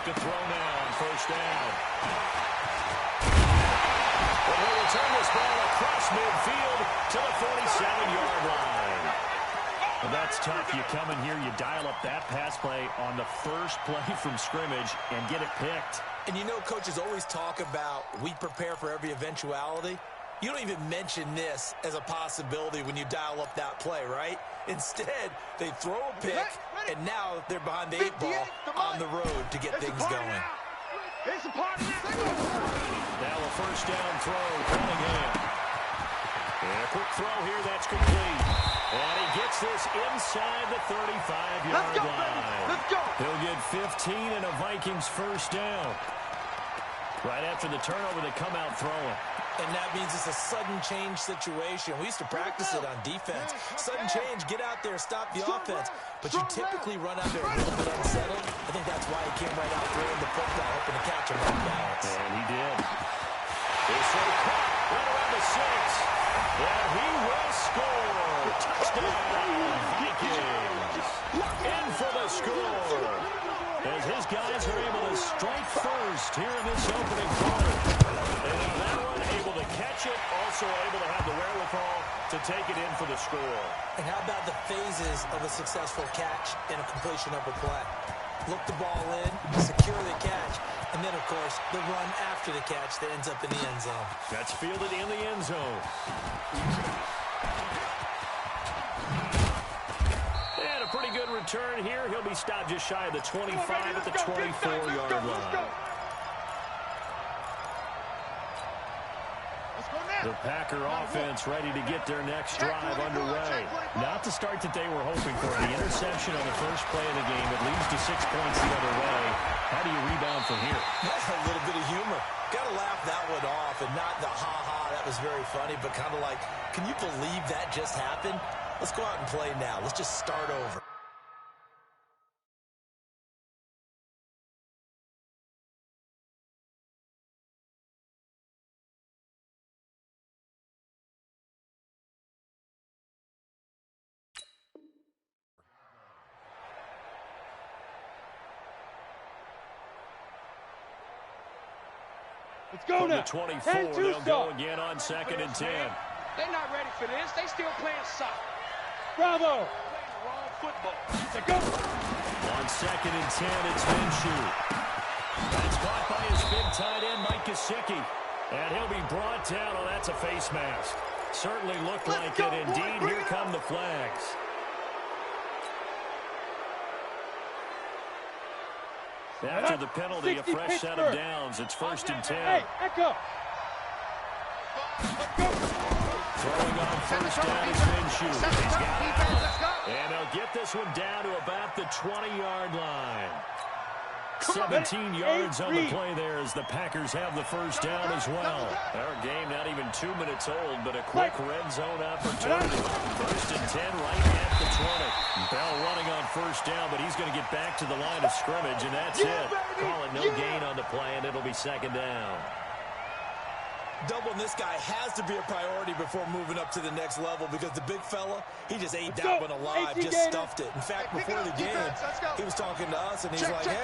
to throw now on first down. But he'll return this ball across midfield to the 47-yard line. Well, that's tough. You come in here, you dial up that pass play on the first play from scrimmage and get it picked. And you know coaches always talk about we prepare for every eventuality. You don't even mention this as a possibility when you dial up that play, right? Instead, they throw a pick, and now they're behind the 8 ball on the road to get things going. Now a first down throw, Cunningham. And a quick throw here, that's complete. And he gets this inside the 35-yard line. Let's go. He'll get 15 and a Vikings first down. Right after the turnover, they come out throwing. And that means it's a sudden change situation. We used to practice it on defense. Sudden change, get out there, stop the offense. But you typically run out there a little bit unsettled. I think that's why he came right out throwing the football, hoping to catch him off balance. And he did. It's a cut right around the 6. And he will score. Touchdown, Vikings. In for the score. As his guys are able to strike first here in this opening quarter. And on that one, able to catch it, also able to have the wherewithal to take it in for the score. And how about the phases of a successful catch and a completion of a play? Look the ball in, secure the catch, and then, of course, the run after the catch that ends up in the end zone. That's fielded in the end zone. And a pretty good return here. He'll be stopped just shy of the 25 at the 24-yard line. The Packer offense ready to get their next drive underway. Not the start that they were hoping for. The interception on the first play of the game. It leads to 6 points the other way. How do you rebound from here? That's a little bit of humor. Got to laugh that one off and not the ha-ha. That was very funny, but kind of like, can you believe that just happened? Let's go out and play now. Let's just start over. Let's go now. From the 24, they'll go again on 2nd and 10. They're not ready for this. They still playing soccer. Bravo. Playing the wrong football. Let's go. On 2nd and 10, it's Minshew. That's caught by his big tight end, Mike Gesicki. And he'll be brought down. Oh, that's a face mask. Certainly looked like it. Indeed, here come the flags. After the penalty, a fresh set of downs. It's 1st and 10. Hey, Echo. Throwing on first down is Minshew. He's got it. And they'll get this one down to about the 20-yard line. 17 yards on the play there as the Packers have the first down as well. Our game not even 2 minutes old, but a quick red zone opportunity. 1st and 10 right at the 20. Bell running on first down, but he's going to get back to the line of scrimmage, and that's it. Call it no gain on the play, and it'll be 2nd down. Doubling this guy has to be a priority before moving up to the next level because the big fella, he just ate that one alive, just stuffed it. In fact, before the game, he was talking to us, and he's like, hey,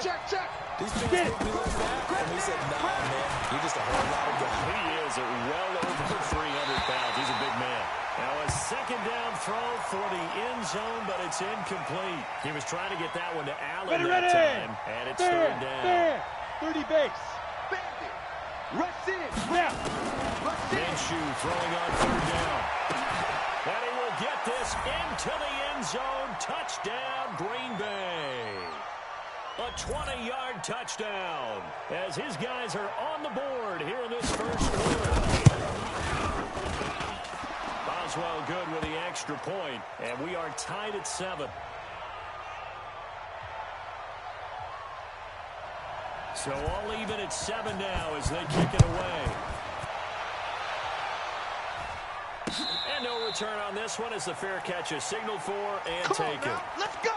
these things make me look back. And we said, nah, man, you're just a whole lot of guy. He is at well over 300 pounds. He's a big man. Now a 2nd down throw for the end zone, but it's incomplete. He was trying to get that one to Allen that time, and it's 3rd down. 30 base. Rush in. Yeah. Minshew throwing on 3rd down. And he will get this into the end zone. Touchdown, Green Bay. A 20-yard touchdown as his guys are on the board here in this first quarter. Boswell good with the extra point, and we are tied at 7. So all even at 7 now as they kick it away. And no return on this one as the fair catch is signaled for and taken. Let's go.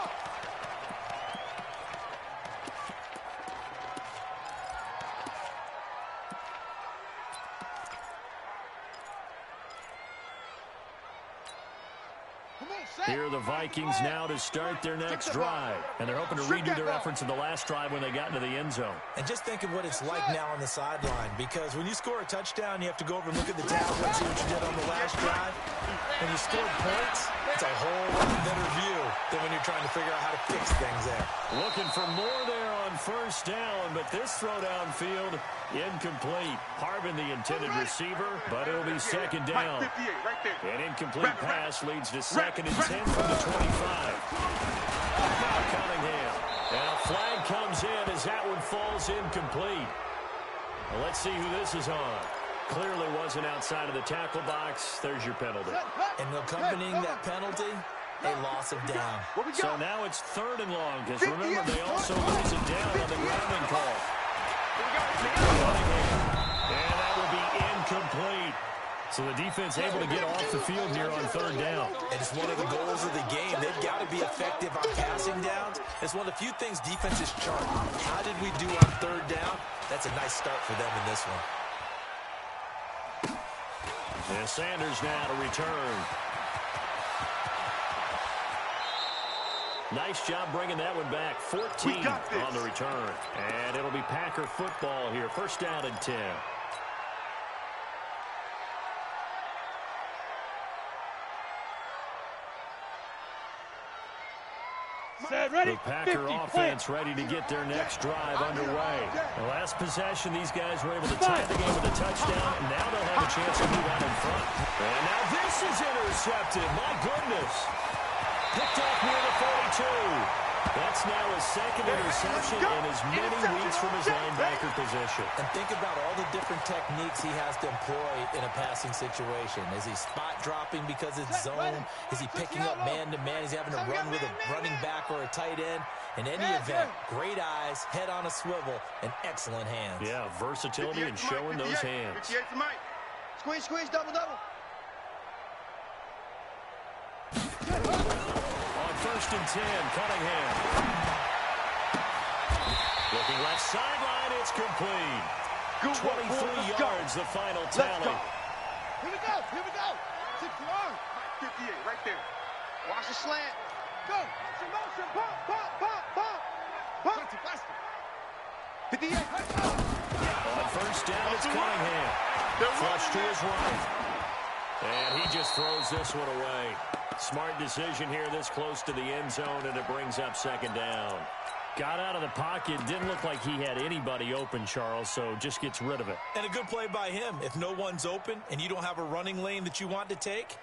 Come on, Here are the Vikings now to start their next drive. And they're hoping to redo their efforts in the last drive when they got into the end zone. And just think of what it's like now on the sideline, because when you score a touchdown, you have to go over and look at the tablet, see what you did on the last drive. When you score points, it's a whole lot better view than when you're trying to figure out how to fix things there. Looking for more there on first down, but this throw downfield incomplete. Harvin the intended receiver, but it'll be second down. An incomplete pass leads to second and 10 from the 25. Now Cunningham. And a flag comes in as that one falls incomplete. Well, let's see who this is on. Clearly wasn't outside of the tackle box. There's your penalty. And accompanying that penalty, a loss of down. So now it's third and long, because remember, they also lose it down on the grounding call. And that will be incomplete. So the defense able to get off the field here on third down. And it's one of the goals of the game. They've got to be effective on passing downs. It's one of the few things defenses chart. How did we do on third down? That's a nice start for them in this one. And Sanders now to return. Nice job bringing that one back. 14 on the return. And it'll be Packer football here. First down and 10. The Packer offense ready to get their next drive underway. The last possession, these guys were able to tie the game with a touchdown, and now they'll have a chance to move out in front. And now this is intercepted. My goodness. Picked off near the 42. That's now his second interception in as many weeks from his linebacker position. And think about all the different techniques he has to employ in a passing situation. Is he spot dropping because it's zone? Is he picking up man-to-man? Is he having to run with a running back or a tight end? In any event, great eyes, head on a swivel, and excellent hands. Yeah, versatility and showing those hands. Squeeze, squeeze, double, double. First and 10, Cunningham. Looking left sideline, it's complete. 23 yards, the final tally. Here we go, here we go. 6 yards. 58, right there. Watch the slant. Go. Motion, pop, pop, pop, pop. Pop. 58, let's go. On first down, it's Cunningham. Flush to his right. And he just throws this one away. Smart decision here this close to the end zone, and it brings up second down. Got out of the pocket. Didn't look like he had anybody open, Charles, so just gets rid of it. And a good play by him. If no one's open and you don't have a running lane that you want to take,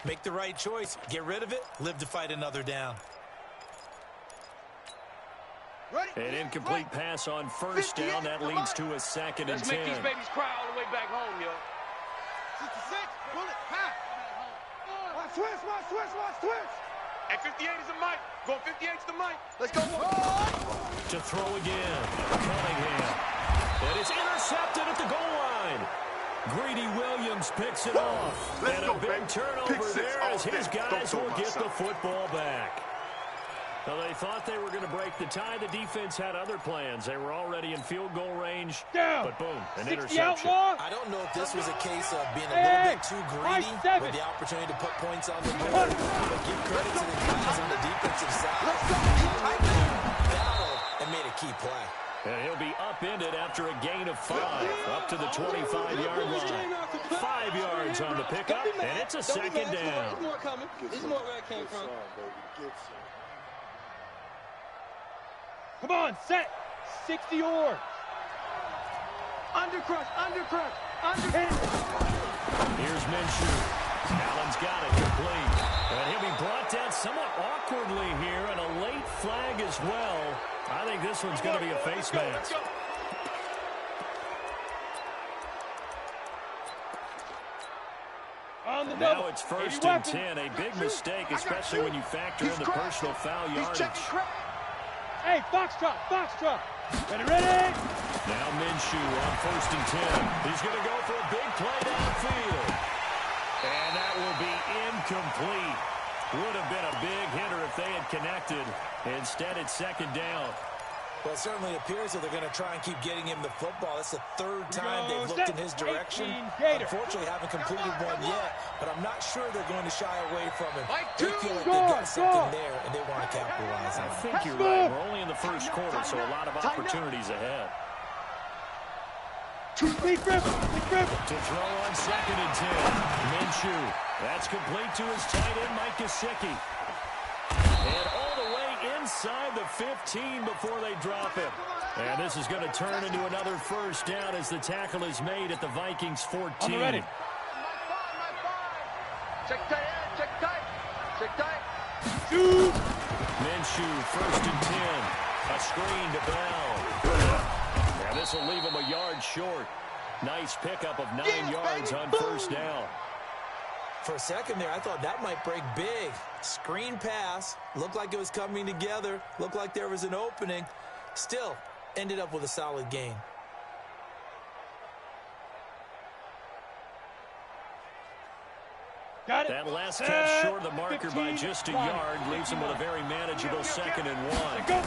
make the right choice. Get rid of it. Live to fight another down. An incomplete pass on first down. That leads to a second and 10. Let's make these babies cry all the way back home, yo. 66, pull it, high. Watch switch, watch switch, watch switch. At 58 is the mic. Going 58 is the mic. Let's go. To throw again. Cunningham. And it's intercepted at the goal line. Greedy Williams picks it off. And a big turnover there as his guys will get the football back. Well, they thought they were going to break the tie. The defense had other plans. They were already in field goal range. But boom, an interception. I don't know if this was a case of being a little bit too greedy with the opportunity to put points on the board. But give credit to the guys on the defensive side. Battled and made a key play. And he'll be upended after a gain of 5, up to the 25-yard line. 5 yards on the pickup, and it's a second down. There's more coming. There's more where it came from. Come on, set. 60 yards. Undercrush, undercrush, underhand. Here's Minshew. Allen's got it complete. And he'll be brought down somewhat awkwardly here, and a late flag as well. I think this one's going to be a face mask. Now it's first and 10. A big mistake, especially when you factor in the personal foul yardage. Hey, foxtrot, foxtrot. Ready? Now Minshew on first and 10. He's going to go for a big play downfield. And that will be incomplete. Would have been a big hitter if they had connected. Instead, it's second down. Well, it certainly appears that they're going to try and keep getting him the football. That's the third time they've looked in his direction. Unfortunately, haven't completed one yet, but I'm not sure they're going to shy away from him. They feel like they've got something there, and they want to capitalize on it. I think you're right. We're only in the first quarter, so a lot of opportunities ahead. To throw on 2nd and 10. Minshew. That's complete to his tight end, Mike Gesicki. And all the way inside the 15 before they drop him. And this is going to turn into another first down as the tackle is made at the Vikings 14. On the ready. Check tight, check tight, check tight. Minshew, 1st and 10. A screen to Bell. And this will leave him a yard short. Nice pickup of 9 yards on first down. For a second there, I thought that might break big. Screen pass. Looked like it was coming together. Looked like there was an opening. Still, ended up with a solid gain. Got it. That last catch short of the marker by just a yard leaves him with a very manageable 2nd and 1.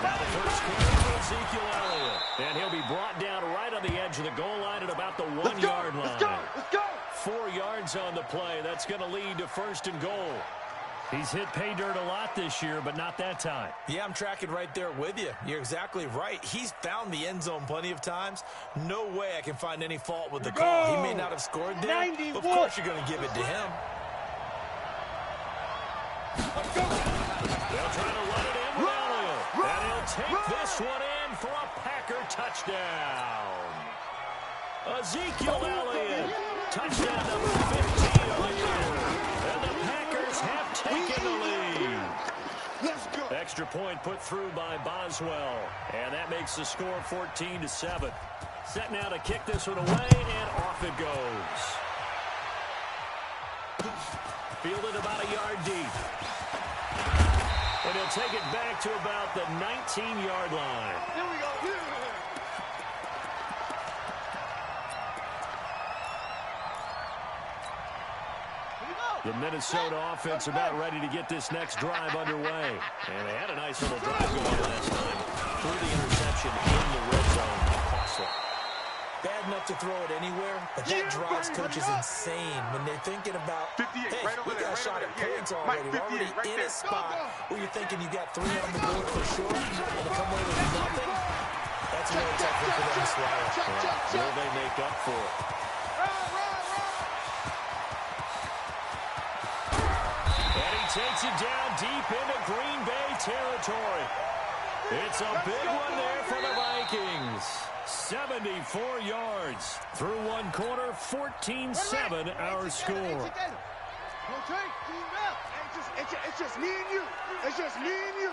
Now the first carry for Ezekiel Elliott. And he'll be brought down right on the edge of the goal line at about the 1-yard line. Let's go. 4 yards on the play. That's going to lead to 1st and goal. He's hit pay dirt a lot this year, but not that time. Yeah, I'm tracking right there with you. You're exactly right. He's found the end zone plenty of times. No way I can find any fault with the call. He may not have scored there. 91. Of course you're going to give it to him. They'll try to run it in with Elliott. And he'll take this one in for a Packer touchdown. Ezekiel Elliott. Touchdown number 15 of the year. And the Packers have taken the lead. Let's go. Extra point put through by Boswell. And that makes the score 14-7. Set now to kick this one away, and off it goes. Fielded about a yard deep. And he'll take it back to about the 19-yard line. Here we go. The Minnesota offense about ready to get this next drive underway. And they had a nice little drive going last time. Through the interception in the red zone. Costly. Bad enough to throw it anywhere, but that drives coaches insane when they're thinking about, hey, we got a shot at points already. We're already in a spot where you're thinking you got 3 on the board for sure, and to come away with nothing, that's a really tough one for them to swallow. Will they make up for it? And he takes it down deep into Green Bay territory. It's a big one there for the Vikings. 74 yards through one quarter, 14-7 our score. It's just me and you. It's just me and you.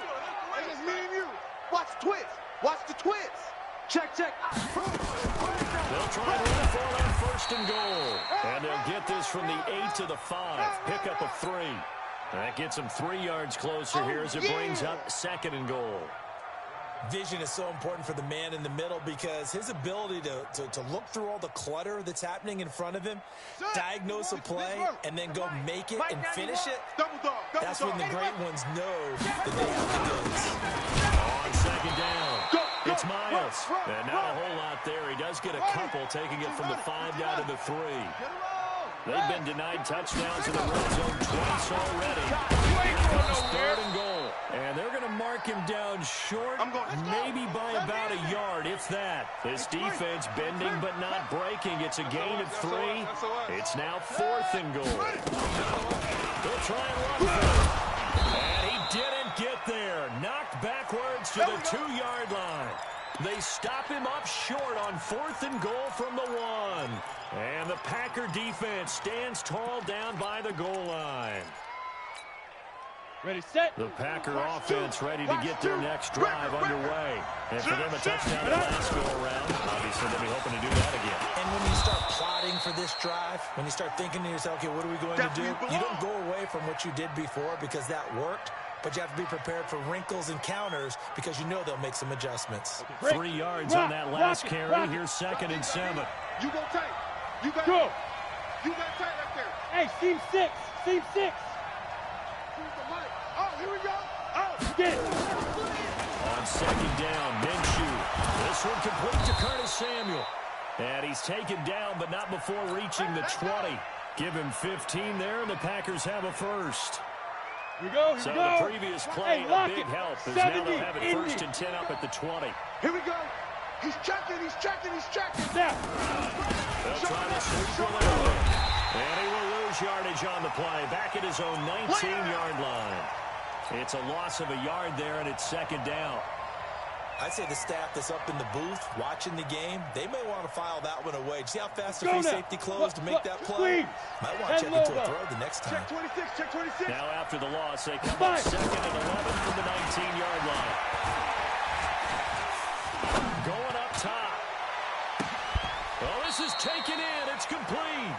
It's just me and you. Watch the twist. Watch the twist. Check. They'll try to run for on 1st and goal. And they'll get this from the 8 to the 5. Pick up a 3. That gets them 3 yards closer here as it brings up 2nd and goal. Vision is so important for the man in the middle because his ability to look through all the clutter that's happening in front of him, diagnose a play, and then go make it and finish it, that's when the great ones know that they have the goods. On 2nd down, it's Miles. And not a whole lot there. He does get a couple, taking it from the 5 down to the 3. They've been denied touchdowns in the red zone twice already. Here comes 3rd and goal. And they're going to mark him down short, maybe by about a yard, if that. This defense bending but not breaking. It's a gain of 3. It's now 4th and goal. They'll try and run for it. And he didn't get there. Knocked backwards to the 2-yard line. They stop him up short on 4th and goal from the 1. And the Packer defense stands tall down by the goal line. Ready, set. The Packer offense ready to get their next drive underway. And for them, a touchdown the last go-around. Obviously, they'll be hoping to do that again. And when you start plotting for this drive, when you start thinking to yourself, okay, what are we going to do? You don't go away from what you did before because that worked. But you have to be prepared for wrinkles and counters because you know they'll make some adjustments. 3 yards on that last carry. Here's 2nd and 7. You go tight. You got Go. You got tight right there. Hey, seam 6. Seam 6. Oh, here we go. Oh, Get it. On second down. Minshew. This one complete to Curtis Samuel. And he's taken down, but not before reaching the 20. Give him 15 there, and the Packers have a first. Here we go, So the previous play, a big help, as now they'll have it 1st and 10 up at the 20. Here we go. He's checking. Now. They'll try to sweep one early. And he will lose yardage on the play, back at his own 19-yard line. It's a loss of a yard there, and it's second down. I'd say the staff that's up in the booth watching the game, they may want to file that one away. See how fast the free safety closed to make that play? Might want to check into a throw the next time. Check 26. Now after the loss, they come up 2nd and 11 from the 19-yard line. Going up top. Well, this is taken in. It's complete.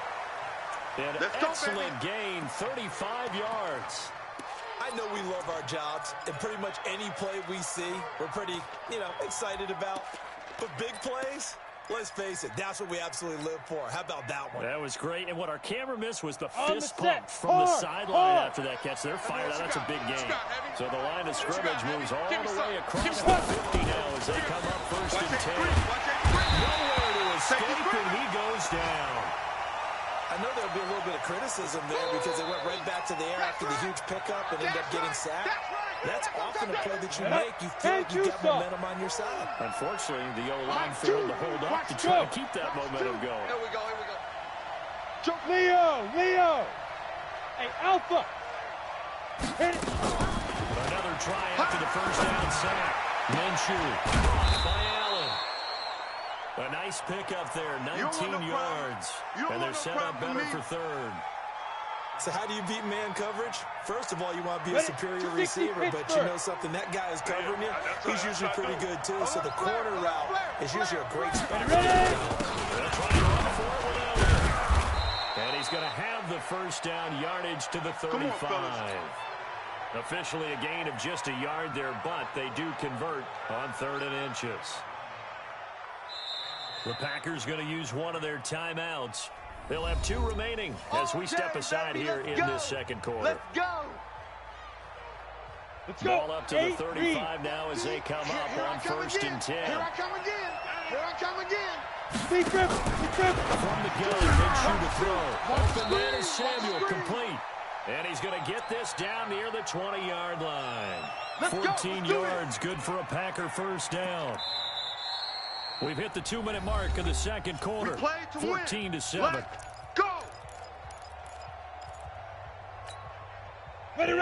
An excellent gain, 35 yards. I know we love our jobs, and pretty much any play we see, we're pretty, excited about. But big plays, let's face it, that's what we absolutely live for. How about that one? That was great, and what our camera missed was the fist pump from the sideline after that catch. They're fired out. That's a big game. So the line of scrimmage moves all the way across the 50 now as they come up 1st and 10. Nowhere to escape, and he goes down. I know there'll be a little bit of criticism there because they went right back to the air after the huge pickup and ended up getting sacked. That's often a play that you make. You feel like you got momentum on your side. Unfortunately, the O-line failed to hold up to try to keep that momentum going. Here we go. Leo. Hey, Alpha. Hit it. Another try after the first down sack. Minshew by Allen. A nice pickup there, 19 yards. And they're set up better for 3rd. So how do you beat man coverage? First of all, you want to be a superior receiver, but you know something, that guy is covering you. He's usually pretty good, too. So the corner route is usually a great spot. And he's going to have the first down, yardage to the 35. Officially a gain of just a yard there, but they do convert on 3rd and inches. The Packers going to use one of their timeouts. They'll have 2 remaining as we step aside here in this second quarter. Let's go. Ball up to the 35 now as they come up on 1st and 10. Here I come again. Deep grip. From the gun, Minshew to throw. Open man is Samuel, complete. And he's going to get this down near the 20-yard line. 14 yards, good for a Packer first down. We've hit the 2-minute mark of the second quarter. 14-7. Go! Ready.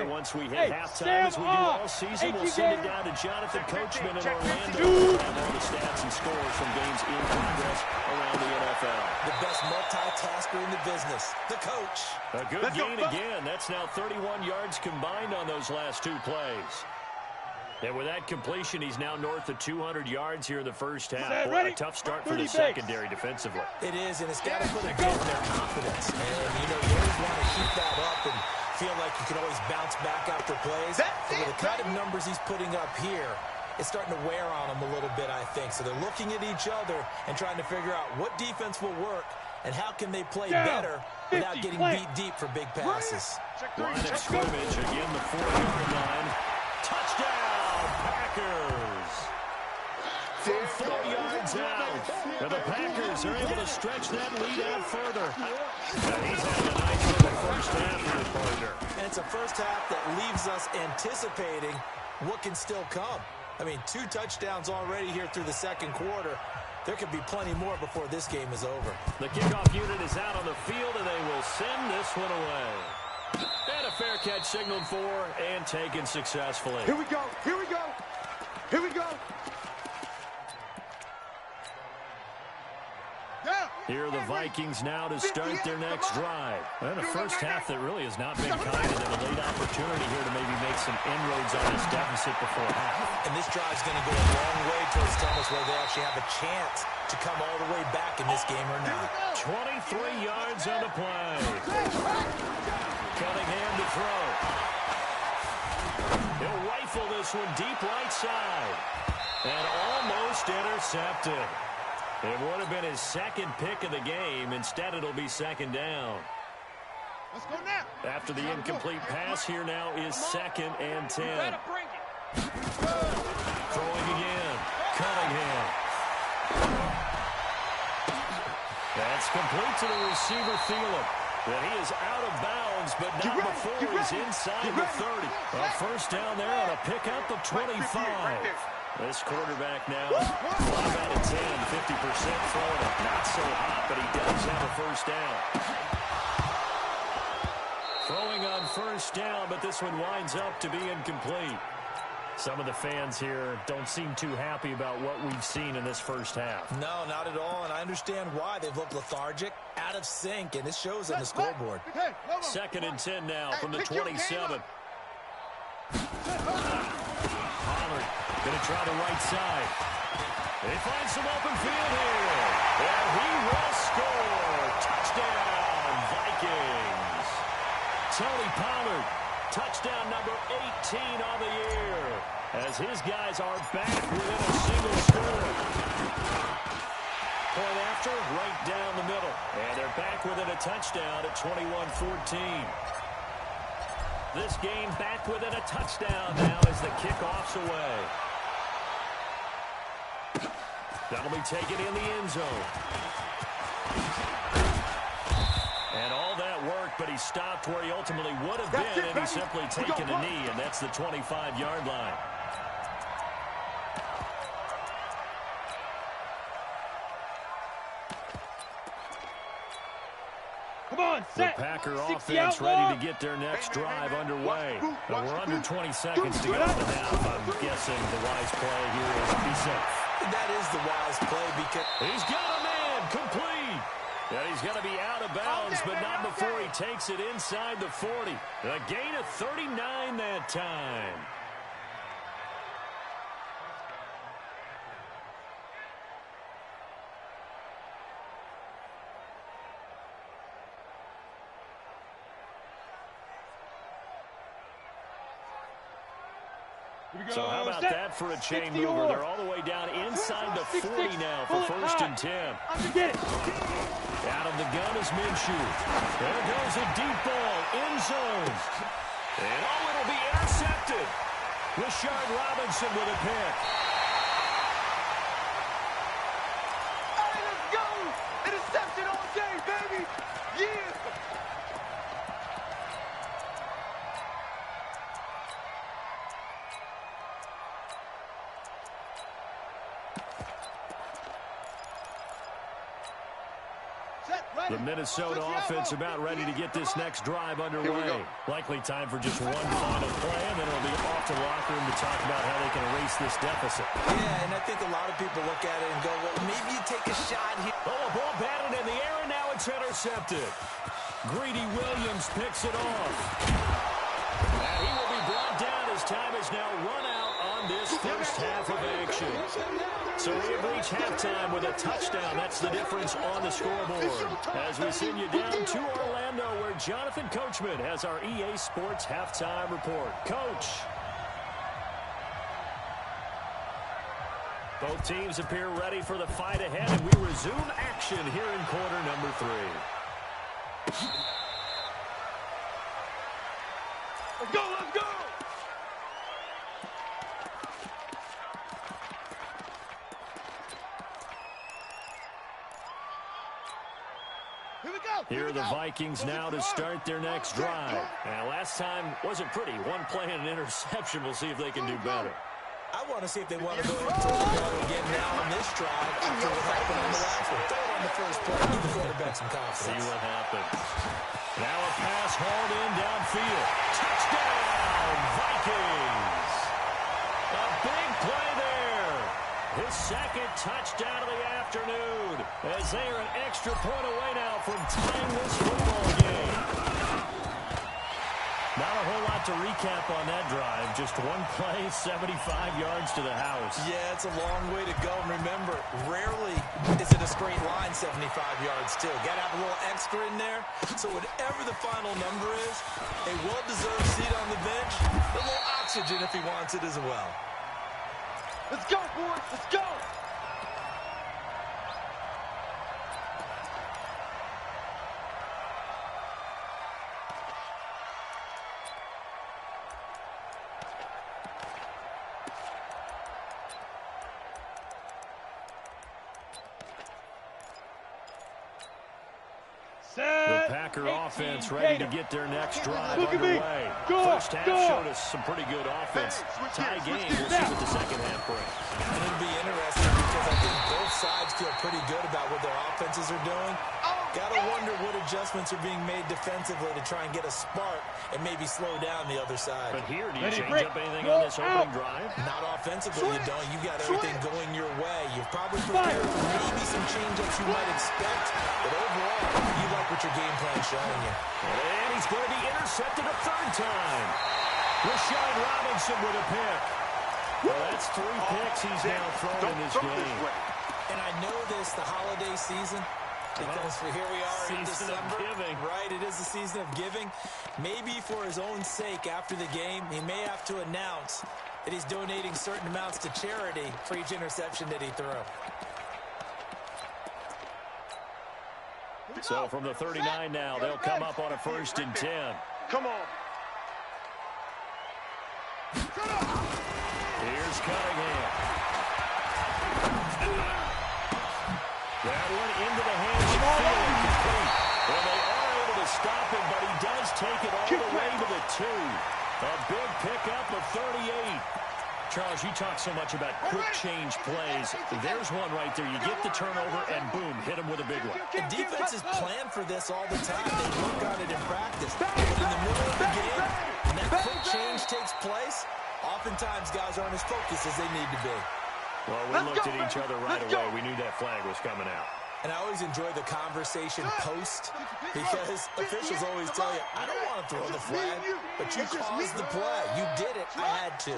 Once we hit halftime, as we do all season, we'll send it down to Jonathan Coachman in Orlando. We'll have all the stats and scores from games in progress around the NFL. The best multitasker in the business, the coach. A good gain again. That's now 31 yards combined on those last 2 plays. And with that completion, he's now north of 200 yards here in the first half. Boy, a tough start for the secondary defensively. It is, and it's got to put a dent in their confidence. And, you always want to keep that up and feel like you can always bounce back after plays. But with the kind of numbers he's putting up here, it's starting to wear on them a little bit, I think. So they're looking at each other and trying to figure out what defense will work and how can they play better without getting beat deep for big passes. Line of scrimmage, again the 4-yard line. Touchdown, Packers! From 4 yards out. And the Packers are able to stretch that lead out further. And he's had a nice little first half of his partner. And it's a first half that leaves us anticipating what can still come. I mean, 2 touchdowns already here through the second quarter. There could be plenty more before this game is over. The kickoff unit is out on the field, and they will send this one away. And a fair catch signaled for and taken successfully. Here we go. Here are the Vikings now to start their next drive. And a first half that really has not been kind, and then a late opportunity here to maybe make some inroads on this deficit before half. And this drive's going to go a long way towards telling us whether they actually have a chance to come all the way back in this game or not. 23 yards on the play. Cunningham to throw. He'll rifle this one deep right side. And almost intercepted. It would have been his second pick of the game. Instead, it'll be second down. Let's go now. After the incomplete pass, here now is 2nd and 10. complete to the receiver, Thielen. And he is out of bounds, but not before he's inside the 30. A first down there on a pickup of 25. This quarterback now, 5 out of 10, 50% throwing it. Not so hot, but he does have a first down. Throwing on first down, but this one winds up to be incomplete. Some of the fans here don't seem too happy about what we've seen in this first half. No, not at all, and I understand why. They've looked lethargic, out of sync, and it shows on the scoreboard. 2nd and 10 now from the 27. Pollard going to try the right side. They find some open field here. And he will score. Touchdown, Vikings. Tony Pollard, touchdown number 18 on the year, as his guys are back within a single score. Point after, right down the middle. And they're back within a touchdown at 21-14. This game back within a touchdown now as the kickoff's away. That'll be taken in the end zone. And all that work, but he stopped where he ultimately would have been, and he's simply taken a knee, and that's the 25-yard line. Come on, set. The Packer offense ready to get their next drive underway. We're under 20 seconds to go in the half. I'm guessing the wise play here is be safe. That is the wise play because he's got a man complete. And he's going to be out of bounds, but not before he takes it inside the 40. A gain of 39 that time. So how about that for a chain mover? They're all the way down inside the 40 now for 1st and 10. Out of the gun is Minshew. There goes a deep ball, end zone. And it'll be intercepted. Rashard Robinson with a pick. All right, let's go. Interception all day, baby. Yeah. The Minnesota offense about ready to get this next drive underway. Likely time for just one final play, and then it'll be off to the locker room to talk about how they can erase this deficit. Yeah, and I think a lot of people look at it and go, well, maybe you take a shot here. Oh, a ball batted in the air, and now it's intercepted. Greedy Williams picks it off. And he will be brought down as time is now run out on this first half of action. So we have reached halftime with a touchdown. That's the difference on the scoreboard. As we send you down to Orlando, where Jonathan Coachman has our EA Sports halftime report. Coach. Both teams appear ready for the fight ahead, and we resume action here in quarter number 3. Let's go, let's go! Here are the Vikings now to start their next drive. And last time wasn't pretty. One play and an interception. We'll see if they can do better. I want to see if they want to go ahead and throw the ball again now on this drive after what happened on the last one. Throw it on the first play. Give the quarterback some confidence. See what happens. Now a pass hauled in downfield. Touchdown, Vikings. A big play there. His second touchdown of the afternoon, as they are an extra point away now from tying this football game. Not a whole lot to recap on that drive. Just one play, 75 yards to the house. Yeah, it's a long way to go. And remember, rarely is it a straight line 75 yards, too. Got to have a little extra in there. So whatever the final number is, a well-deserved seat on the bench, a little oxygen if he wants it as well. Let's go, boys. Let's go. Packer offense ready to get their next drive underway. First half showed us some pretty good offense. Tie game. We'll see what the second half brings. And it'll be interesting because I think both sides feel pretty good about what their offenses are doing. Gotta wonder what adjustments are being made defensively to try and get a spark and maybe slow down the other side. But here, do you change up anything on this opening drive? Not offensively, you don't. You got everything going your way. You've probably prepared for maybe some change-ups you might expect. But overall, you like what your game plan is showing you. And he's going to be intercepted a third time. Rashad Robinson with a pick. Well, that's 3 picks he's now thrown in this game. And I know this, the holiday season, because here we are in December, right? It is the season of giving. Maybe for his own sake after the game, he may have to announce that he's donating certain amounts to charity for each interception that he threw. So from the 39 now, they'll come up on a 1st and 10. Come on. Here's Cunningham. That one into the hands of Field. Complete. Well, they are able to stop him, but he does take it all the way to the 2. A big pickup of 38. Charles, you talk so much about quick change plays. There's one right there. You get the turnover, and boom, hit him with a big one. And defenses plan for this all the time. They work on it in practice. But in the middle of the game, when that quick change takes place, oftentimes guys aren't as focused as they need to be. Well, we looked at each other right away. We knew that flag was coming out. And I always enjoy the conversation post because officials always tell you, I don't want to throw the flag, but you caused the play. You did it. I had to.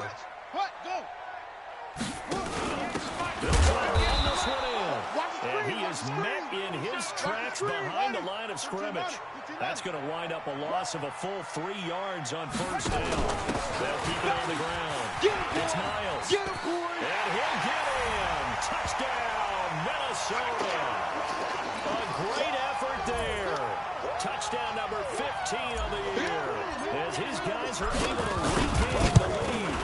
They'll try to run this one in. And he is met in his tracks behind the line of scrimmage. That's going to wind up a loss of a full 3 yards on 1st down. They'll keep it on the ground. It's Miles. And he'll get in. Touchdown, Minnesota. A great effort there. Touchdown number 15 on the year. As his guys are able to regain the lead.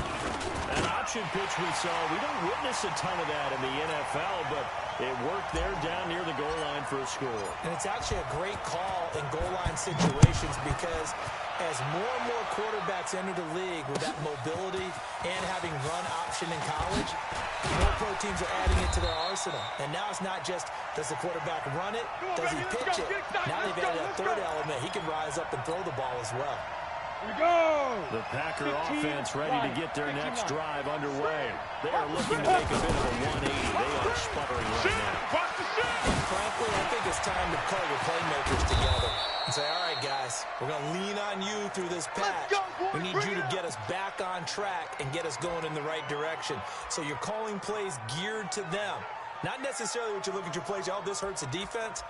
An option pitch we saw. We don't witness a ton of that in the NFL, but it worked there down near the goal line for a score. And it's actually a great call in goal line situations because as more and more quarterbacks enter the league with that mobility and having run option in college, more pro teams are adding it to their arsenal. And now it's not just, does the quarterback run it? Does he pitch it? Now they've added a third element. He can rise up and throw the ball as well. The Packer offense ready to get their next drive underway. They are looking to make a bit of a 180. They are sputtering right now. Frankly, I think it's time to call your playmakers together and say, all right, guys, we're going to lean on you through this patch. We need you to get us back on track and get us going in the right direction. So you're calling plays geared to them. Not necessarily what you look at your plays, oh, this hurts the defense.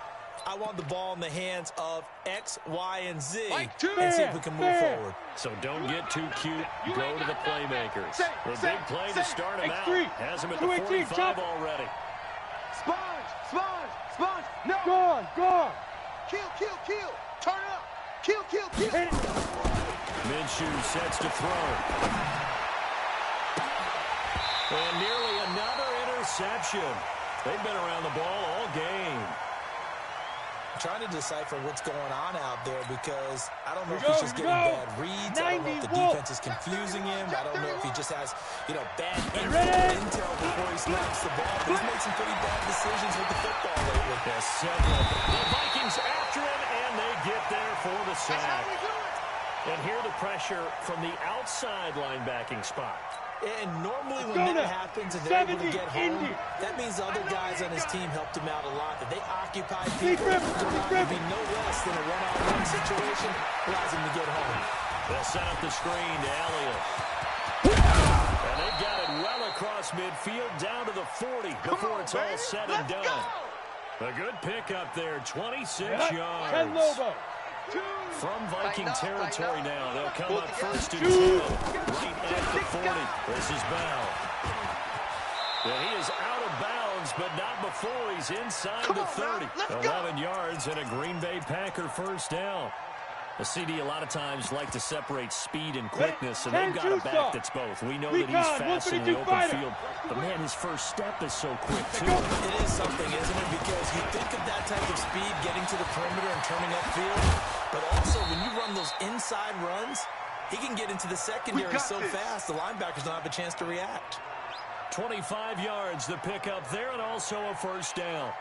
I want the ball in the hands of X, Y, and Z and see if we can move forward. So don't get too cute. Go to the playmakers. The big play to start him out. Has him at the 45 already. Sponge. No. Gone. Kill. Turn up. Kill. Minshew sets to throw. And nearly another interception. They've been around the ball all game. Trying to decipher what's going on out there because I don't know if he's just getting bad reads. I don't know if the defense is confusing him. I don't know if he just has, bad intel before he snaps the ball. But he's made some pretty bad decisions with the football lately. The Vikings after him, and they get there for the sack. And here the pressure from the outside linebacking spot. And normally when that happens and they're able to get home, that means the other guys on his team helped him out a lot. That they occupy people. It would be no less than a one-on-one situation. Allows him to get home. They'll set up the screen to Elliott. And they got it well across midfield down to the 40 before it's all said and done. A good pickup there, 26 yards. From Viking territory now, they'll come up 1st and 10, right at the 40. This is Bell. And he is out of bounds, but not before he's inside the 30. 11 yards and a Green Bay Packer 1st down. The CD a lot of times like to separate speed and quickness, and they've got a back that's both. We know that he's fast in the open field, but man, his first step is so quick, too. It is something, isn't it? Because you think of that type of speed, getting to the perimeter and turning upfield, but also when you run those inside runs, he can get into the secondary so fast, the linebackers don't have a chance to react. 25 yards, the pickup there, and also a first down.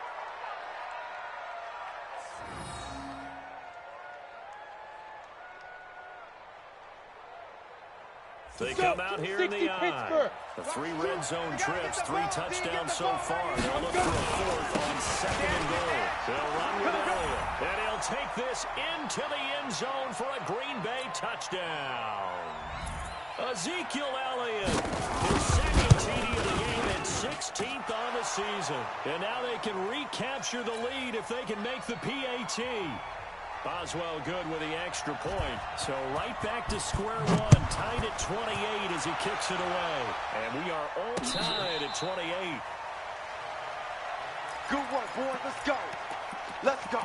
They come out here in the eye. The 3 red zone trips, 3 touchdowns so far. They'll look for a 4th on 2nd and goal. They'll run with Elliott, and he'll take this into the end zone for a Green Bay touchdown. Ezekiel Elliott, his 2nd TD of the game and 16th on the season. And now they can recapture the lead if they can make the PAT. Boswell good with the extra point. So right back to square one, tied at 28 as he kicks it away. And we are all tied at 28. Good work, boys. Let's go. Let's go.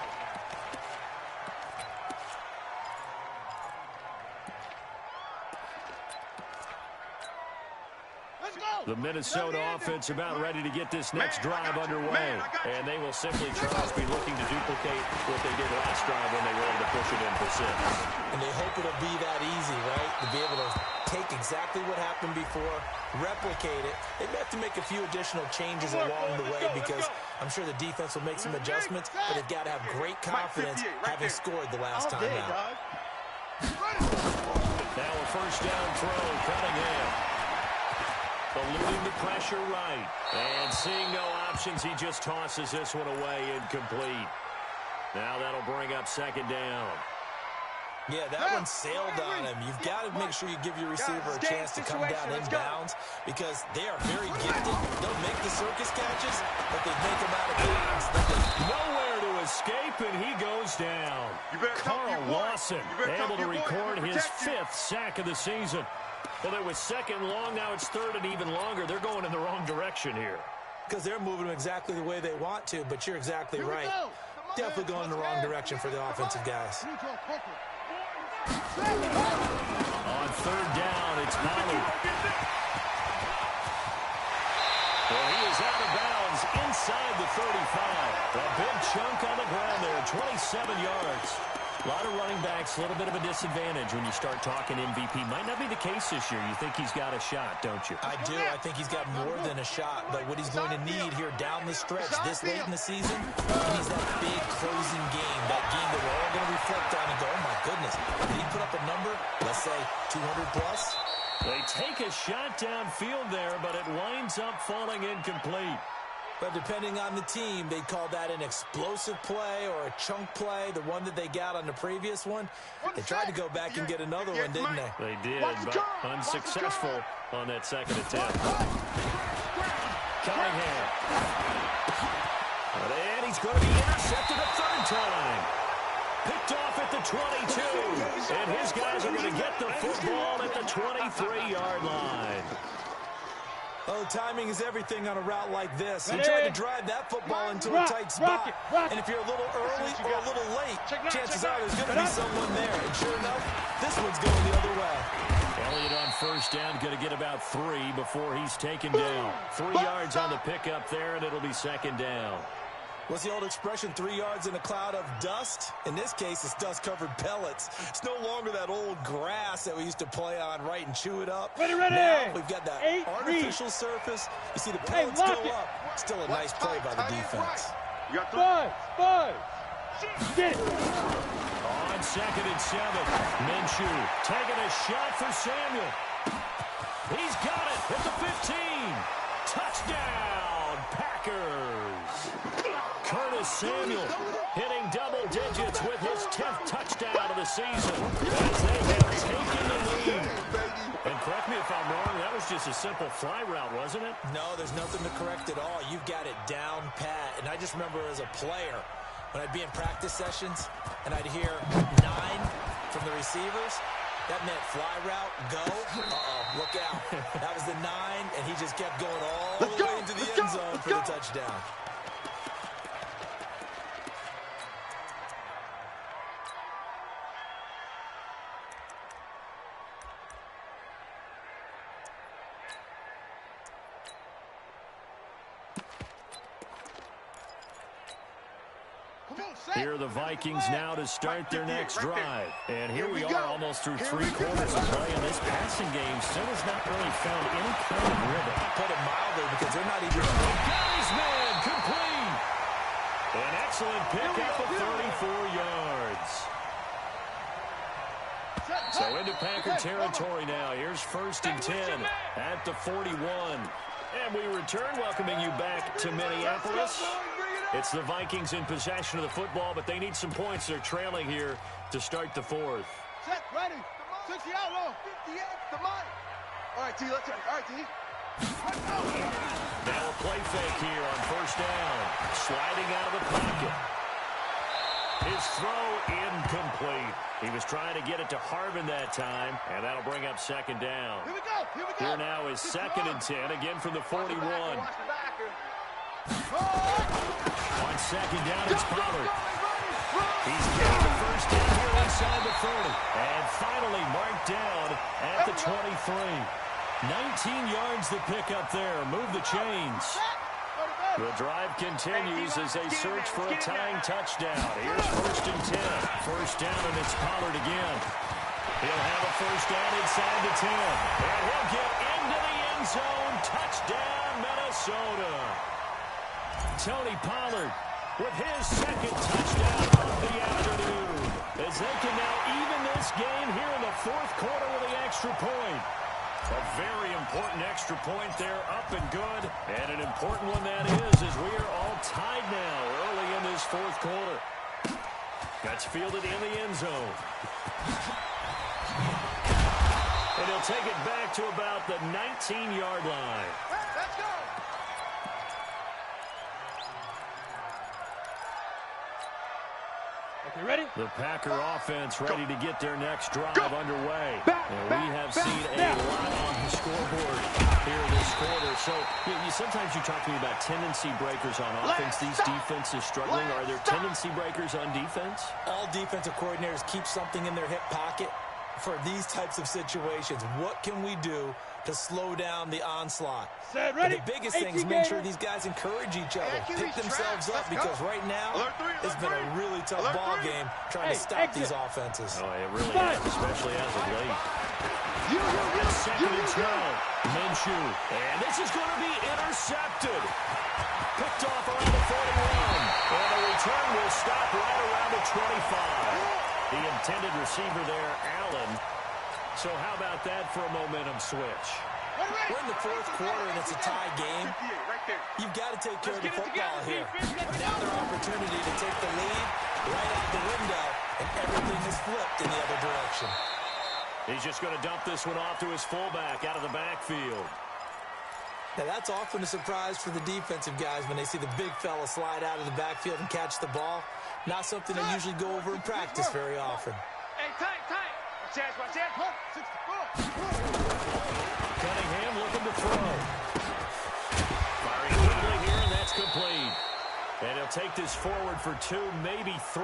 The Minnesota offense about ready to get this next drive underway. And they will simply, Charles, be looking to duplicate what they did last drive when they were able to push it in for 6. And they hope it'll be that easy, right? To be able to take exactly what happened before, replicate it. They may have to make a few additional changes along the way because I'm sure the defense will make some adjustments, but they've got to have great confidence having scored the last time out. Now a first down throw, Cunningham. Eluding the pressure right. And seeing no options, he just tosses this one away incomplete. Now that'll bring up 2nd down. Yeah, that one sailed on him. You've got to make sure you give your receiver a chance to come down inbounds because they are very gifted. They'll make the circus catches, but they make them out of bounds. Nowhere to escape, and he goes down. Carl Lawson able to record his 5th sack of the season. Well, it was 2nd long, now it's 3rd and even longer. They're going in the wrong direction here. Because they're moving them exactly the way they want to, but you're exactly right. Definitely going in the wrong direction for the offensive guys. On 3rd down, it's Pollard. Well, he is out of bounds inside the 35. A big chunk on the ground there, 27 yards. A lot of running backs, a little bit of a disadvantage when you start talking MVP. Might not be the case this year. You think he's got a shot, don't you? I do. I think he's got more than a shot. But what he's going to need here down the stretch this late in the season, he needs that big closing game, that game that we're all going to reflect on and go, oh, my goodness, did he put up a number, let's say 200 plus? They take a shot downfield there, but it winds up falling incomplete. But depending on the team, they'd call that an explosive play or a chunk play, the one that they got on the previous one. They tried to go back and get another one, didn't they? They did, but unsuccessful on that 2nd attempt. Cunningham. And he's going to be intercepted a 3rd time. Picked off at the 22. And his guys are going to get the football at the 23-yard line. Oh, timing is everything on a route like this. He tried to drive that football into a tight spot. And if you're a little early or a little late, chances are there's going to be someone there. And sure enough, this one's going the other way. Elliott on 1st down, going to get about 3 before he's taken down. 3 yards on the pickup there, and it'll be 2nd down. What's the old expression, 3 yards in a cloud of dust? In this case, it's dust-covered pellets. It's no longer that old grass that we used to play on, right, and chew it up. Ready. Now we've got that artificial surface. You see the pellets go up. Still a nice play by the defense. Five. Get it. On 2nd and 7, Minshew taking a shot for Samuel. He's got it at the 15. Touchdown, Packers. Curtis Samuel hitting double digits with his 10th touchdown of the season as they have taken the lead. And correct me if I'm wrong, that was just a simple fly route, wasn't it? No, there's nothing to correct at all. You've got it down pat. And I just remember as a player, when I'd be in practice sessions and I'd hear 9 from the receivers, that meant fly route, go. Uh-oh, look out. That was the 9, and he just kept going all the way into the end zone for the touchdown. Here are the Vikings now to start their next drive. And here we are almost through 3 quarters of play, and this passing game still has not really found any kind of rhythm. I put it mildly because they're not even... Guy's man, complete. An excellent pickup of 34 yards. So into Packer territory now. Here's 1st and 10 at the 41. And we return, welcoming you back to Minneapolis. It's the Vikings in possession of the football, but they need some points. They're trailing here to start the 4th. Set, ready. 60 out low. 58, the mic. All right, T, let's go. All right, T. Now a play fake here on 1st down. Sliding out of the pocket. His throw incomplete. He was trying to get it to Harvin that time, and that'll bring up 2nd down. Here we go. Here we go. Here now is 2nd and 10, again from the 41. On 2nd down, it's Pollard. He's getting the 1st down here inside the 30. And finally marked down at the 23. 19 yards the pick up there. Move the chains. The drive continues as they search for a tying touchdown. Here's 1st and 10. 1st down, and it's Pollard again. He'll have a 1st down inside the 10. And he'll get into the end zone. Touchdown, Minnesota. Tony Pollard with his 2nd touchdown of the afternoon. As they can now even this game here in the 4th quarter with the extra point. A very important extra point there, up and good. And an important one that is, as we are all tied now early in this 4th quarter. That's fielded in the end zone. And he'll take it back to about the 19-yard line. Let's go. Okay, ready? The Packer offense ready to get their next drive underway. And we have seen a lot on the scoreboard here this quarter. So sometimes you talk to me about tendency breakers on offense. These defenses struggling. Are there tendency breakers on defense? All defensive coordinators keep something in their hip pocket for these types of situations. What can we do to slow down the onslaught? Set, ready. And the biggest thing is make sure these guys encourage each other, pick themselves up, because right now it's been a really tough ball game trying to stop these offenses. Oh, it really has, especially as of late. 2nd and 12. Minshew. And this is going to be intercepted. Picked off around the 41. And the return will stop right around the 25. The intended receiver there, Allen. So how about that for a momentum switch? We're in the 4th quarter and it's a tie game. You've got to take care of the football here. Now their opportunity to take the lead right out the window, and everything is flipped in the other direction. He's just going to dump this one off to his fullback out of the backfield. Now that's often a surprise for the defensive guys when they see the big fella slide out of the backfield and catch the ball. Not something they usually go over in practice very often. Hey, tight. Watch that. Cunningham looking to throw. Firing quickly here, and that's complete. And he'll take this forward for 2, maybe 3.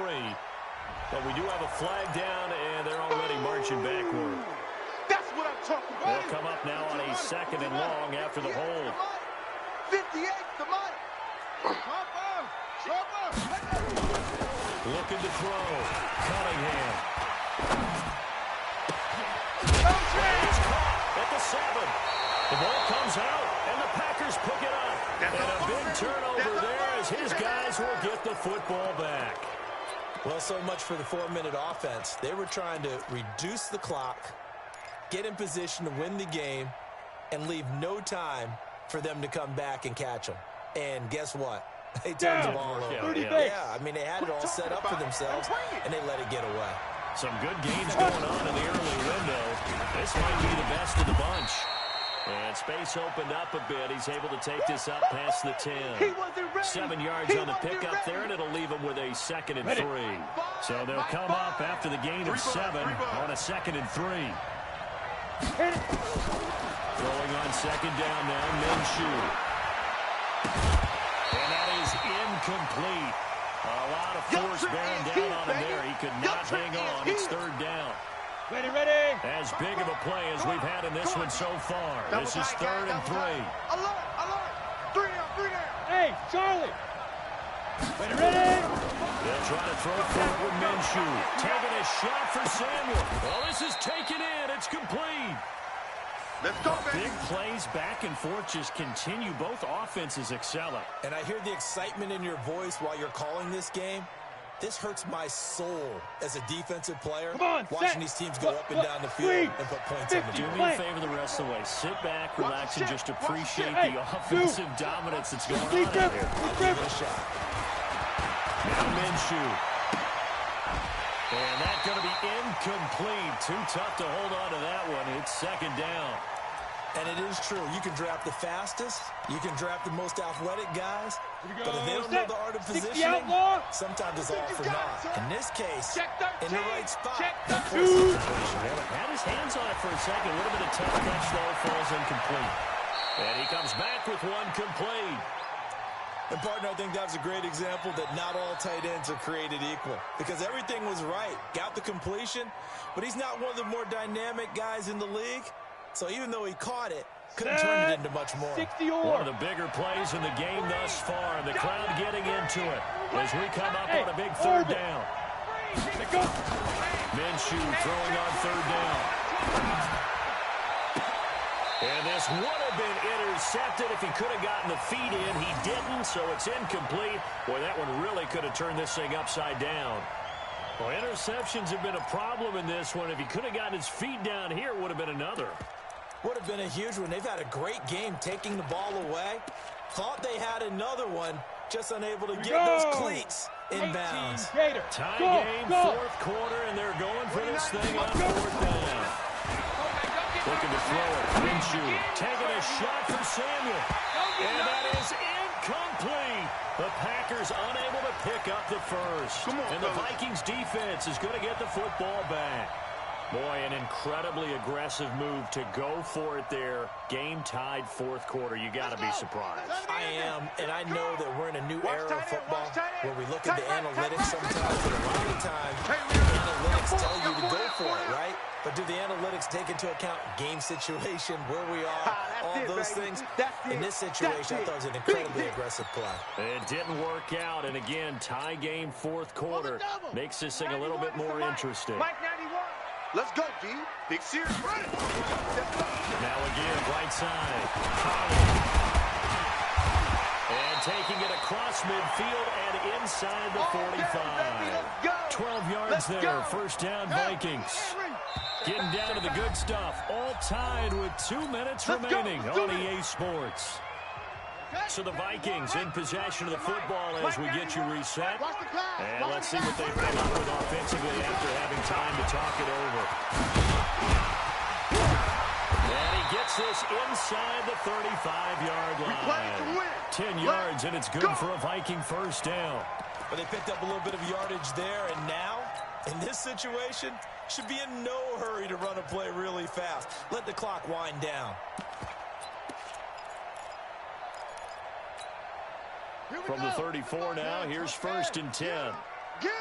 But we do have a flag down, and they're already marching backward. That's what I'm talking about. They'll come up now on a 2nd and long after the hold. 58, the mic. Looking to throw. Cunningham. He's caught at the 7. The ball comes out, and the Packers pick it up. And a big turnover there as his guys will get the football back. Well, so much for the 4-minute offense. They were trying to reduce the clock, get in position to win the game, and leave no time for them to come back and catch them. And guess what? They turned the ball over. Yeah, I mean, they had it all set up for themselves, and they let it get away. Some good games going on in the early window. This might be the best of the bunch. And space opened up a bit. He's able to take this up past the 10. 7 yards on the pickup there, and it'll leave him with a 2nd and 3. So they'll come up after the gain of 7 on a 2nd and 3. Throwing on 2nd down now, Minshew. And that is incomplete. A lot of force bearing down on him there. He could not hang on. It's 3rd down. Ready. As big of a play as we've had in this one so far. This is 3rd and 3. Alert. 3 down. Hey, Charlie. Ready. They'll try to throw for it with Minshew. Taking a shot for Samuel. Well, this is taken in. It's complete. Let's go, baby. Big plays back and forth just continue. Both offenses excelling. And I hear the excitement in your voice while you're calling this game. This hurts my soul as a defensive player. Come on, watching these teams go up and down the field and put points on the Do board. me a favor the rest of the way. Sit back, relax, and just appreciate the offensive dominance that's going on out here. I'll give it a shot. Now Minshew. And that's going to be incomplete. Too tough to hold on to that one. It's second down. And it is true. You can draft the fastest. You can draft the most athletic guys. But if they don't know the art of positioning, sometimes it's all for naught. In this case, in the right spot. Had his hands on it for a second. Would have been a tough catch, though. Falls incomplete. And he comes back with one complete. And, partner, I think that was a great example that not all tight ends are created equal. Because everything was right. Got the completion. But he's not one of the more dynamic guys in the league. So even though he caught it, couldn't turn it into much more. One of the bigger plays in the game thus far, and the crowd getting into it as we come up on a big third down. Minshew throwing on third down. And this would have been intercepted if he could have gotten the feet in. He didn't, so it's incomplete. Boy, that one really could have turned this thing upside down. Well, interceptions have been a problem in this one. If he could have gotten his feet down here, it would have been another. Would have been a huge one. They've had a great game taking the ball away. Thought they had another one, just unable to get those cleats inbounds. Tie game, fourth quarter, and they're going for this thing on fourth down. Looking to throw it. Minshew taking a shot for Samuel. And that is incomplete. The Packers unable to pick up the first. And the Vikings defense is going to get the football back. Boy, an incredibly aggressive move to go for it there. Game tied fourth quarter. You got to be surprised. I am, and I know that we're in a new era of football where we look at the analytics sometimes, and a lot of the time, the analytics tell you to go for it, right? But do the analytics take into account game situation, where we are, all those things? In this situation, I thought it was an incredibly aggressive play. It didn't work out, and again, tie game fourth quarter makes this thing a little bit more interesting. Let's go, D. Big Sears running. Now again, right side. And taking it across midfield and inside the 45. 12 yards there. First down, Vikings. Getting down to the good stuff. All tied with 2 minutes remaining on EA Sports. So the Vikings in possession of the football as we get you reset. And let's see what they've come up with offensively after having time to talk it over. And he gets this inside the 35-yard line. 10 yards, and it's good for a Viking first down. But they picked up a little bit of yardage there, and now, in this situation, should be in no hurry to run a play really fast. Let the clock wind down. From the 34 now, here's first and 10. Get him!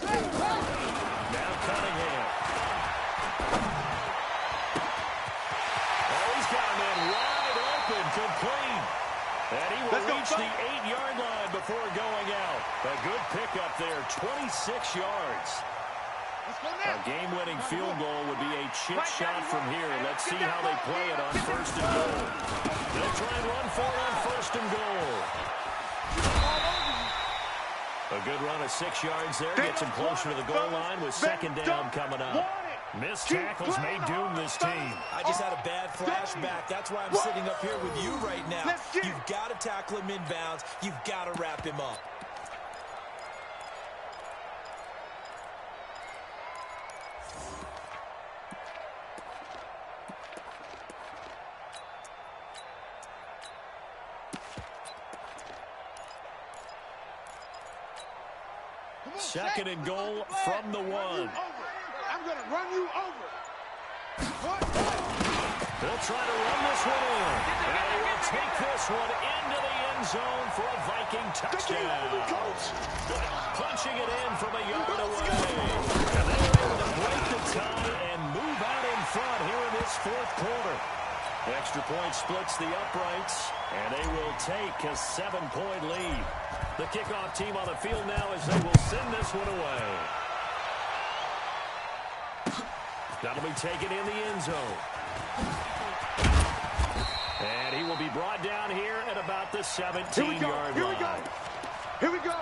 Now Cunningham. Oh, he's got a man wide open, complete. And he will reach the 8-yard line before going out. A good pickup there, 26 yards. A game-winning field goal would be a chip shot from here. Let's see how they play it on first and goal. They'll try and run for it on first and goal. A good run of 6 yards there. Gets him closer to the goal line with second down coming up. Missed tackles may doom this team. I just had a bad flashback. That's why I'm sitting up here with you right now. You've got to tackle him inbounds. You've got to wrap him up. Second and goal from the 1. I'm going to run you over. They'll try to run this one in. And they will take this one into the end zone for a Viking touchdown. Punching it in from a yard away. And they were able to break the tie and move out in front here in this fourth quarter. Extra point splits the uprights, and they will take a 7-point lead. The kickoff team on the field now as they will send this one away. That'll be taken in the end zone. And he will be brought down here at about the 17-yard line. Here we go.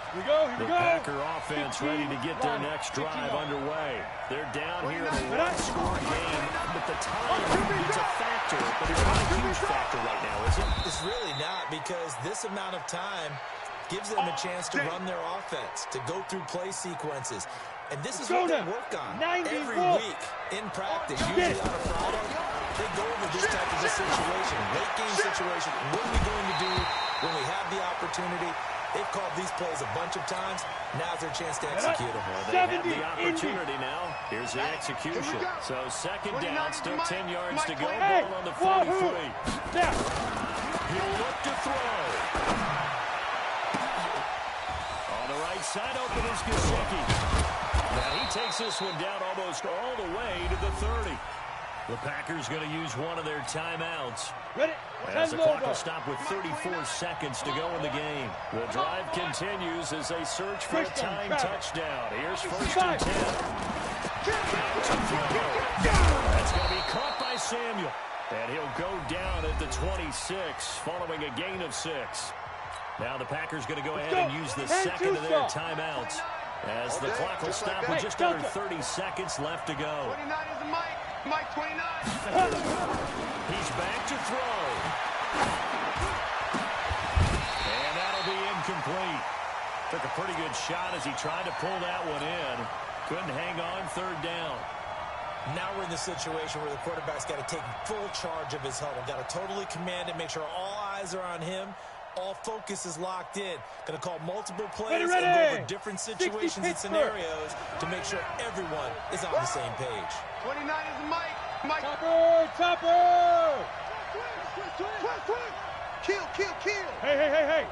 The Packer offense ready to get their next drive underway. They're down here in a one-score game, but the time is a factor, but it's not a huge factor right now, is it? It's really not, because this amount of time gives them a chance to run their offense, to go through play sequences. And this is what they work on every week in practice, usually on a Friday. They go over this type of a situation, late game situation. What are we going to do when we have the opportunity? They've called these plays a bunch of times. Now's their chance to execute them. Well, they have the opportunity now. Here's the execution. So second down, still 10 yards to go. Ball on the 43. He'll look to throw. On the right side, open is Gesicki. Now he takes this one down almost all the way to the 30. The Packers going to use one of their timeouts. As the clock will stop with 34 seconds to go in the game. The drive continues as they search for a tying touchdown. Here's first and 10. That's going to be caught by Samuel. And he'll go down at the 26 following a gain of 6. Now the Packers going to go ahead and use the second of their timeouts. As the clock will stop with just under 30 seconds left to go. 29 is the Mike. Mike 29. He's back to throw. And that'll be incomplete. Took a pretty good shot as he tried to pull that one in. Couldn't hang on, third down. Now we're in the situation where the quarterback's got to take full charge of his huddle. Got to totally command it, make sure all eyes are on him. All focus is locked in. Going to call multiple plays and go over different situations and scenarios to make sure everyone is on the same page. 29 is the Mike. Mike. Topper! Kill. Hey.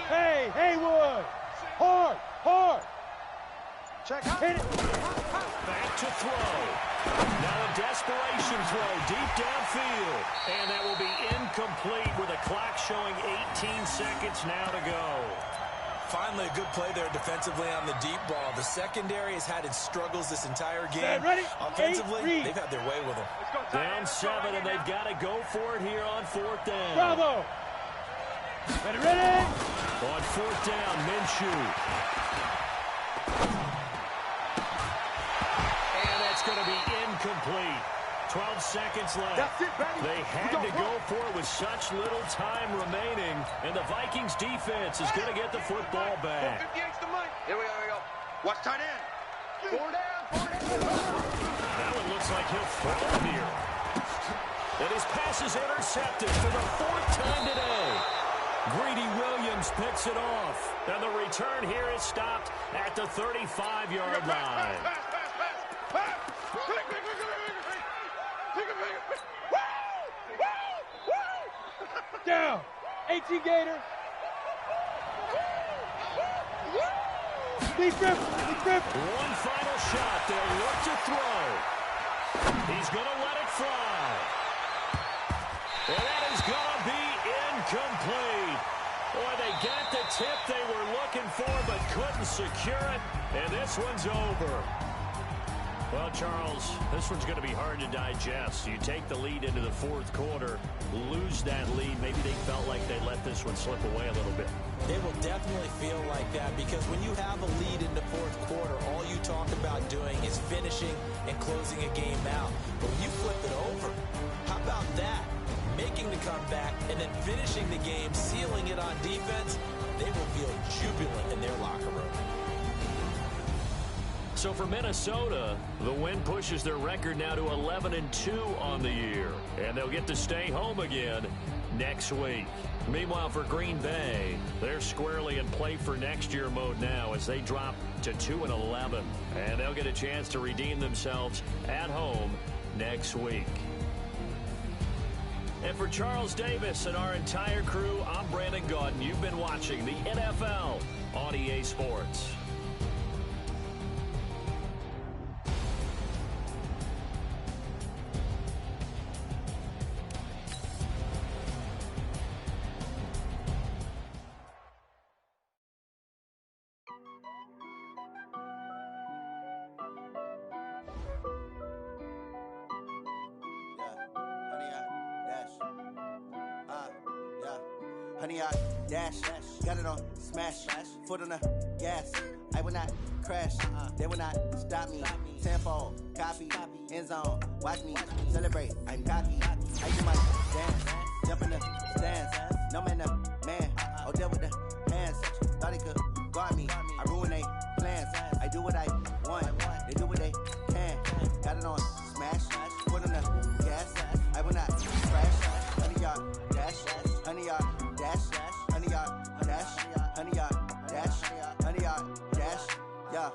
Hey, Haywood. Hard. Check out. Hit it. Back to throw. Now a desperation throw deep downfield. And that will be incomplete with a clock showing 18 seconds now to go. Finally, a good play there defensively on the deep ball. The secondary has had its struggles this entire game. Ready? Offensively, they've had their way with them. Down 7, and they've got to go for it here on 4th down. Bravo. Ready? On 4th down, Minshew. And that's going to be incomplete. 12 secones left. That's it, baby. They had to go for it with such little time remaining, and the Vikings defense is going to get the football back. 58's the Mike. Here we go. Watch tight end. 4 down. That one looks like he'll throw here. And his pass is intercepted for the 4th time today. Greedy Williams picks it off. And the return here is stopped at the 35-yard line. Pass. Down. 18 Gator. Deep grip. One final shot. They'll look to throw. He's going to let it fly. And that is going to be incomplete. Boy, they got the tip they were looking for but couldn't secure it. And this one's over. Well, Charles, this one's going to be hard to digest. You take the lead into the 4th quarter, lose that lead. Maybe they felt like they let this one slip away a little bit. They will definitely feel like that, because when you have a lead in the 4th quarter, all you talk about doing is finishing and closing a game out. But when you flip it over, how about that? Making the comeback and then finishing the game, sealing it on defense, they will feel jubilant in their locker room. So for Minnesota, the win pushes their record now to 11-2 on the year. And they'll get to stay home again next week. Meanwhile, for Green Bay, they're squarely in play for next year mode now as they drop to 2-11. And they'll get a chance to redeem themselves at home next week. And for Charles Davis and our entire crew, I'm Brandon Gaudin. You've been watching the NFL on EA Sports. 100 yard dash. Got it on smash. Foot on the gas. I will not crash. They will not stop me. Tenfold, copy, end zone. Watch me celebrate. I'm cocky. I do my dance. Jump in the stands. No man, man. Oh, deal with the hands. Thought he could guard me. I ruin they plans. I do what I want. They do what they can. Got it on smash. Foot on the gas. I will not crash. 100 yard dash. 100 yard dash. 100 yard dash. 100 yard dash. 100 yard dash. Yeah.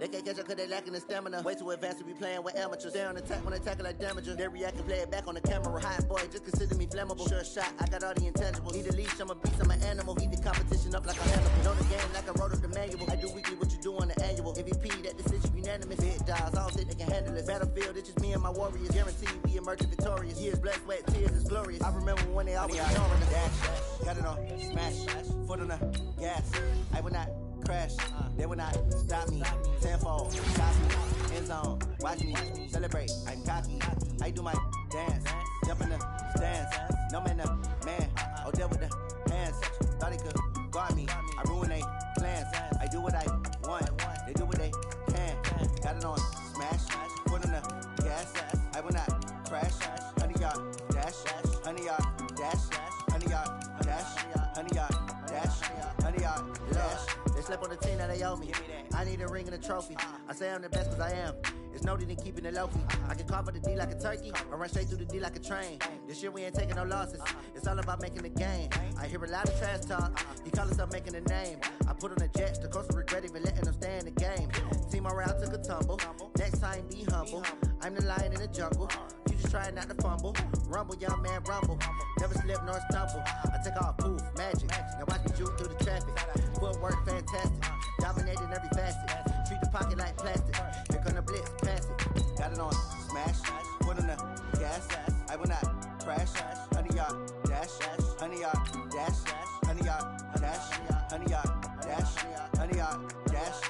They can't catch up cause they lacking the stamina. Way too advanced to be playing with amateurs. Stay on attack when they tackle like damager. They react and play it back on the camera. Hot boy, just consider me flammable. Sure shot, I got all the intangibles. Need a leash, I'm a beast, I'm an animal. Eat the competition up like a animal. Know the game like I wrote up the manual. I do weekly what you do on the annual. MVP, that decision unanimous. Big dogs, I don't think they can handle it. Battlefield, it's just me and my warriors. Guaranteed we emerging victorious. Years, blood, sweat, tears, it's glorious. I remember when they always ignoring the dash. Got it on smash. Foot on the gas. I will not crash. They will not stop me. Tenfold, copy, end zone. Watch me celebrate. I'm cocky. I do my dance. Jump in the stands. No man, man. Oh, deal with the hands. Thought he could guard me. I ruin they plans. I do what I want. They do what they can. Got it on smash. Foot on the gas. I will not crash. 100 yard dash. 100 yard dash. 100 yard dash. 100 yard dash. 100 yard dash. They slept on the team that they owe me. I need a ring and a trophy. I say I'm the best cause I am. It's no need in keeping it low-key. I can carve up the D like a turkey or run straight through the D like a train. This year we ain't taking no losses. It's all about making the game. I hear a lot of trash talk. He call himself making a name. I put on the Jets. The coach will regret even letting them stay in the game. Team morale took a tumble. Next time be humble. I'm the lion in the jungle. You just try not to fumble. Rumble, young man, rumble. Never slip nor stumble. I take off, poof, magic. Now watch me juke through the traffic. Footwork fantastic. Dominating every facet. Treat the pocket like plastic. Here come the blitz, pass it. Got it on smash. Foot on the gas. I will not crash. 100 yard dash. 100 yard dash. 100 yard dash. 100 yard dash. 100 yard dash.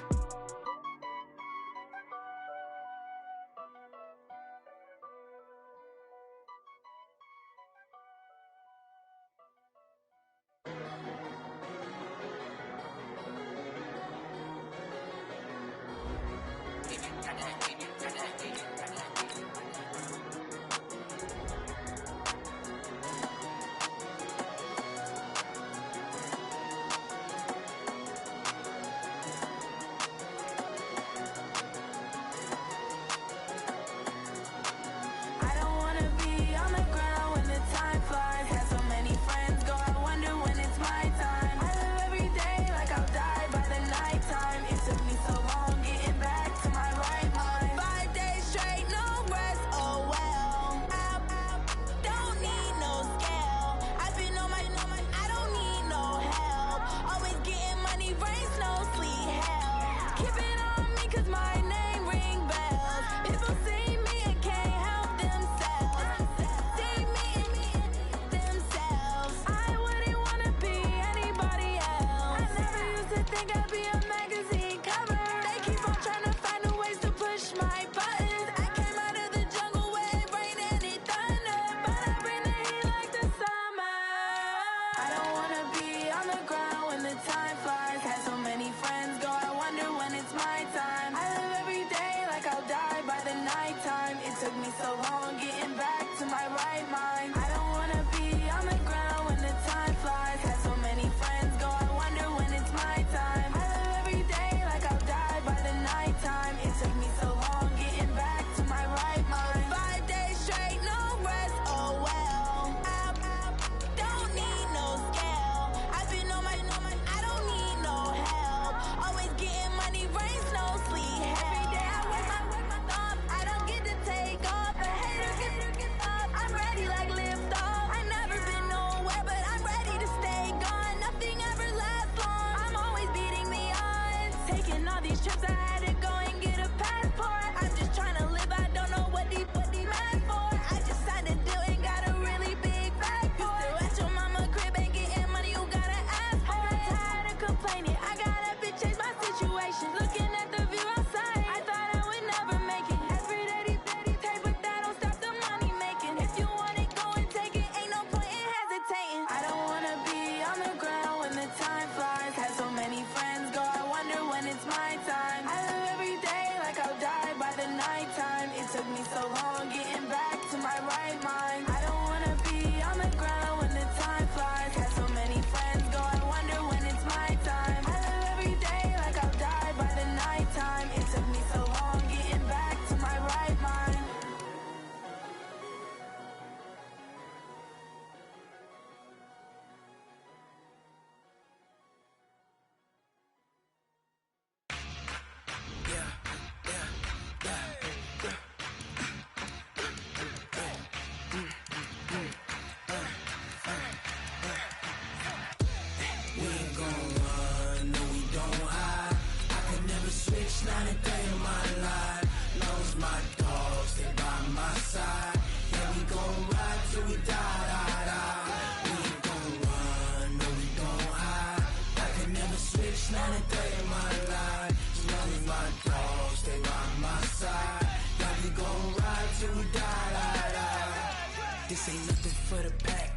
This ain't nothing for the pack.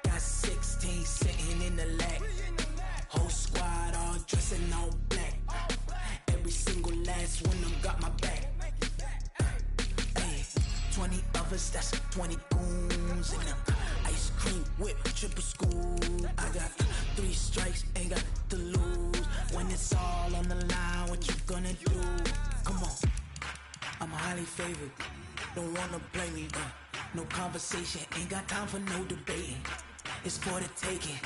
Got 16 sitting in the lap. Whole squad all dressing all black. Every single last one of them got my back. Hey, 20 of us, that's 20 goons in them. Ice cream whip, triple scoop. I got 3 strikes, ain't got to lose. When it's all on the line, what you gonna do? Come on, I'm highly favored. Don't wanna play me, no conversation, ain't got time for no debating. It's for the taking,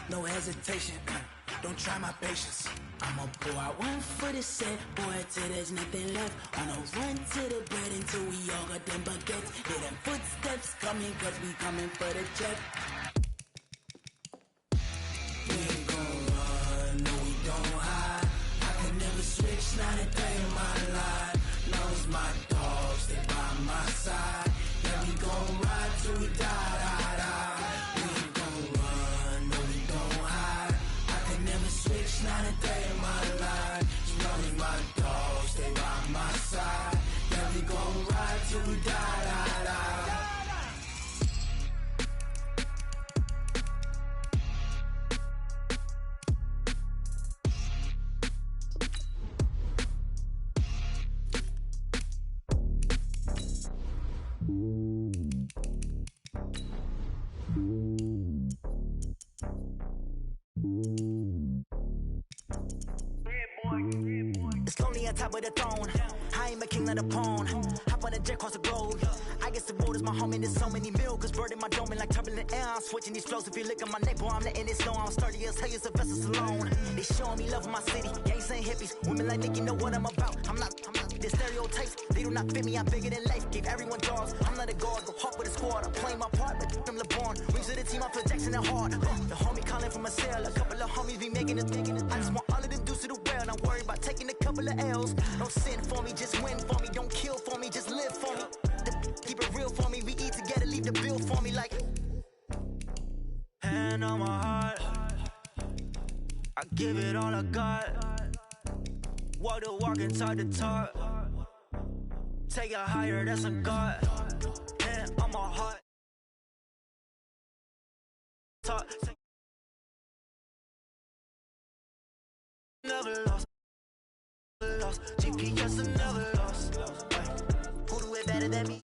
no hesitation. Don't try my patience. I'ma pour out one for the set, boy, till there's nothing left. On a run to the bread until we all got them baguettes. Hear them footsteps coming, cause we coming for the check. We ain't gon' run, no we don't hide. I can never switch, not a day in my life. Long as my dogs stay by my side. Yeah, we gon' ride till we die, die, die. We ain't gon' run, no we don't hide. I can never switch, not a day in my life. As long as my dogs stay by my side. Yeah, we gon' ride till we die, die, die. It's lonely on top of the throne. I am a king of the pawn. Hop on a jet across the globe. I guess the road is my home and there's so many milkers burning my dome like turbulent air. I'm switching these flows. If you look at my neck, boy, I'm letting it slow. I'm sturdy as hell, as the vessels alone. They showing me love in my city. Gangs and hippies. Women like Nick, you know what I'm about. I'm not the stereotypes. They do not fit me. I'm bigger than life. Gave everyone dogs. I'm not a guard. Go hard with a squad. I'm playing my part, but I'm LeBron. Wings of the team, I feel Jackson and hard. The homie calling from a cell. A couple of homies be making it. I just want all of them dudes to the well. Don't worry about taking a couple of L's. Don't sin for me, just win for me. Don't kill for me, just live for me. Keep it real for me. We eat together, leave the bill for me like. Hand on my heart, I give it all I got. Walk the walk and talk the talk. Take it higher, that's a God. Hand on my heart, talk. Never lost. GPS never lost. Who do it better than me?